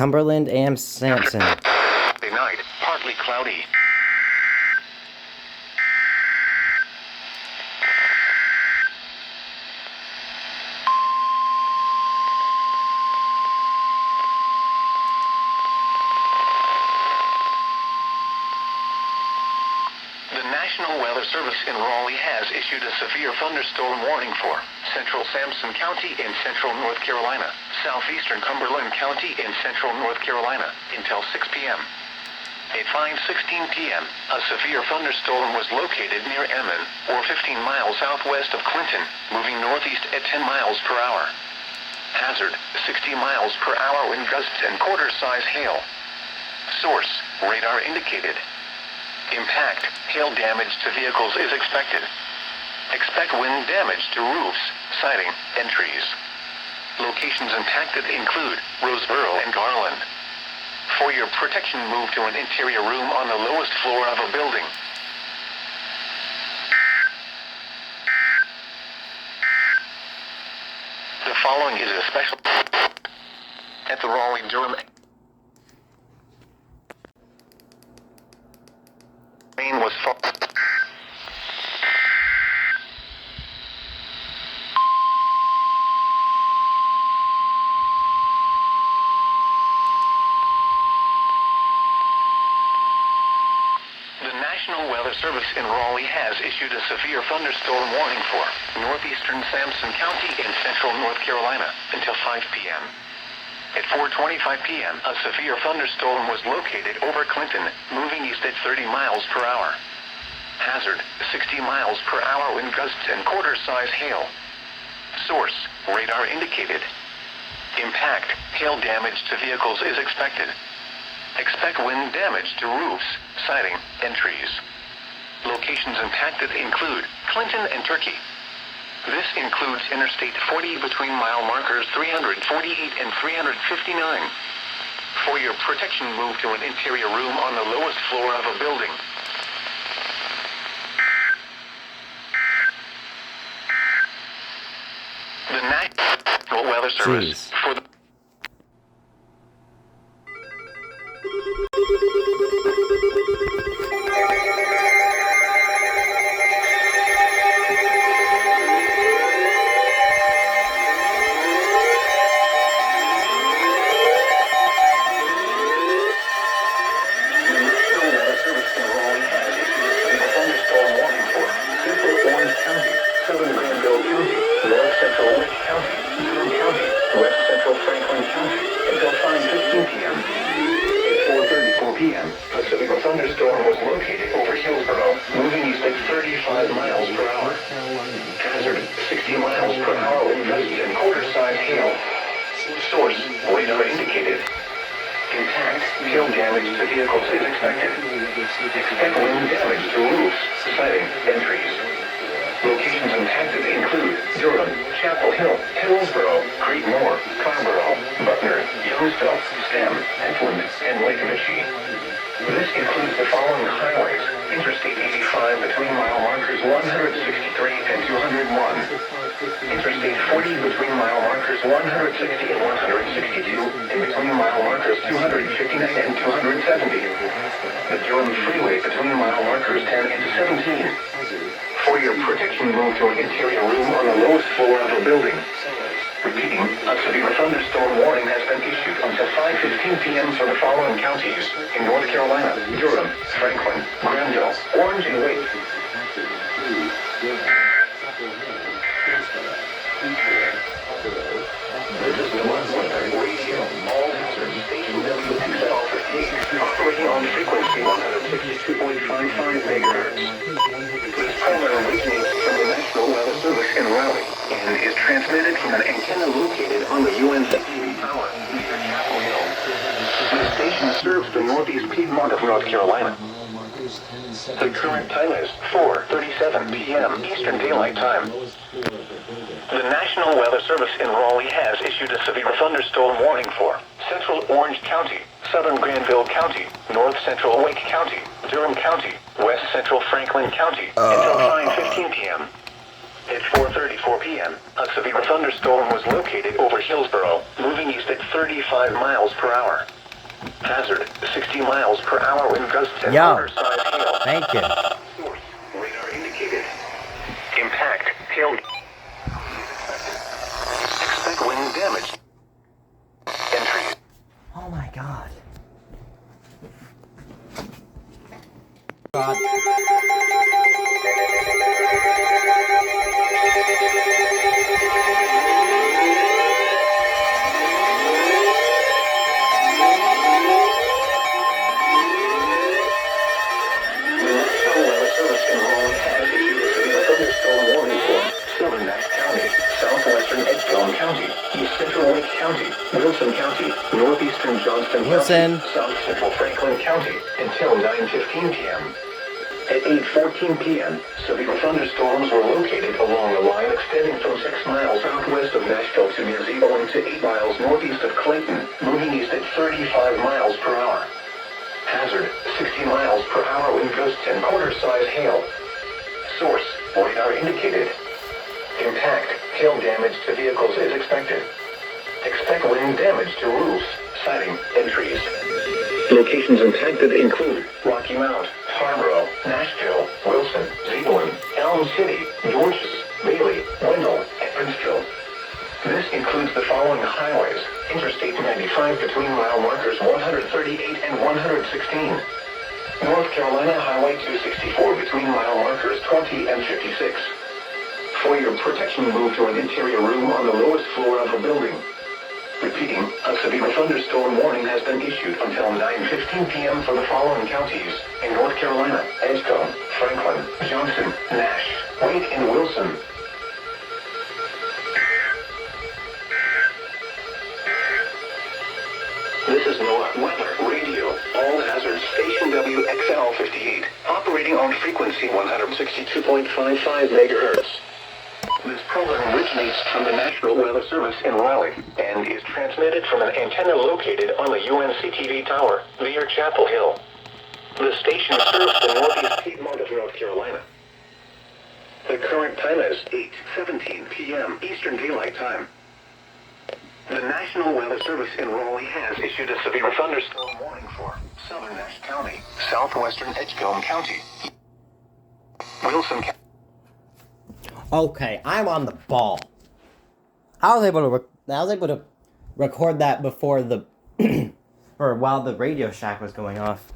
Cumberland and Sampson. Night, partly cloudy. The National Weather Service in Raleigh has issued a severe thunderstorm warning for central Sampson County in central North Carolina, southeastern Cumberland County in central North Carolina until 6 p.m. At 5:16 p.m., a severe thunderstorm was located near Emmon, or 15 miles southwest of Clinton, moving northeast at 10 miles per hour. Hazard, 60 miles per hour wind gusts and quarter-size hail. Source, radar indicated. Impact, hail damage to vehicles is expected. Expect wind damage to roofs, siding, and trees. Locations impacted include Roseboro and Garland. For your protection, move to an interior room on the lowest floor of a building. The following is a special at the Raleigh-Durham rain was falling. The National Weather Service in Raleigh has issued a severe thunderstorm warning for northeastern Sampson County in central North Carolina until 5 p.m. At 4:25 p.m., a severe thunderstorm was located over Clinton, moving east at 30 miles per hour. Hazard, 60 miles per hour wind gusts and quarter-size hail. Source, radar indicated. Impact, hail damage to vehicles is expected. Expect wind damage to roofs, siding, and trees. Locations impacted include Clinton and Turkey. This includes Interstate 40 between mile markers 348 and 359. For your protection, move to an interior room on the lowest floor of a building. The National Weather Service for the thunderstorm was located over Hillsborough, moving east at 35 miles per hour. Hazard, 60 miles per hour wind gusts and quarter-size hail. Source, radar indicated. Impact, hail damage to vehicles is expected. Expect wind damage to roofs, siding, and trees. Locations impacted include Durham, Chapel Hill, Hillsborough, Creedmoor, Carrboro, Butner, Youngsville, Stem, Edgeland, and Lake Michigan. This includes the following highways: Interstate 85 between mile markers 163 and 201. Interstate 40 between mile markers 160 and 162, and between mile markers 259 and 270. The Durham Freeway between mile markers 10 and 17. For your protection, move to an interior room on the lowest floor of a building. Repeating, a severe thunderstorm warning has been issued until 5:15 p.m. for the following counties in North Carolina: Durham, Franklin, Granville, Orange, and Wake. This is the Weather Radio. All answers station WXL58, operating on frequency 162.55 megahertz. This program originates from the National Weather Service in Raleigh and is transmitted from an antenna located on the UNC Tower near Chapel Hill. The station serves the northeast Piedmont of North Carolina. The current time is 4:37 p.m. Eastern Daylight Time. The National Weather Service in Raleigh has issued a severe thunderstorm warning for central Orange County, southern Granville County, north central Wake County, Durham County, west central Franklin County until 5:15 p.m. At 4:34 6:04 p.m., a severe thunderstorm was located over Hillsborough, moving east at 35 miles per hour. Hazard, 60 miles per hour wind gusts and quarter-size hail. Thank you. Source, radar indicated. Impact, hail. Expect wind damage. Entry. Oh my god. God. Wilson County, northeastern Johnston Wilson. County, south central Franklin County, until 9:15 p.m. At 8:14 p.m., severe thunderstorms were located along a line extending from 6 miles southwest of Nashville to near Zeeland to 8 miles northeast of Clayton, moving east at 35 miles per hour. Hazard, 60 miles per hour wind gusts and quarter-size hail. Source, radar indicated. Impact, hail damage to vehicles is expected. Expect wind damage to roofs, siding, and trees. Locations impacted include Rocky Mount, Harborough, Nashville, Wilson, Zeeland, Elm City, Georges, Bailey, Wendell, and Princeville. This includes the following highways: Interstate 95 between mile markers 138 and 116. North Carolina Highway 264 between mile markers 20 and 56. For your protection, move to an interior room on the lowest floor of the building. Repeating, a severe thunderstorm warning has been issued until 9:15 p.m. for the following counties in North Carolina: Edgecombe, Franklin, Johnson, Nash, Wake, and Wilson. This is NOAA Weather Radio. All hazards, station WXL58, operating on frequency 162.55 megahertz. This program originates from the National Weather Service in Raleigh and is transmitted from an antenna located on the UNC-TV tower near Chapel Hill. The station serves the northeast Piedmont of North Carolina. The current time is 8:17 p.m. Eastern Daylight Time. The National Weather Service in Raleigh has issued a severe thunderstorm warning for southern Nash County, southwestern Edgecombe County, Wilson County. Okay, I'm on the ball. I was able to record that before the or while the Radio Shack was going off.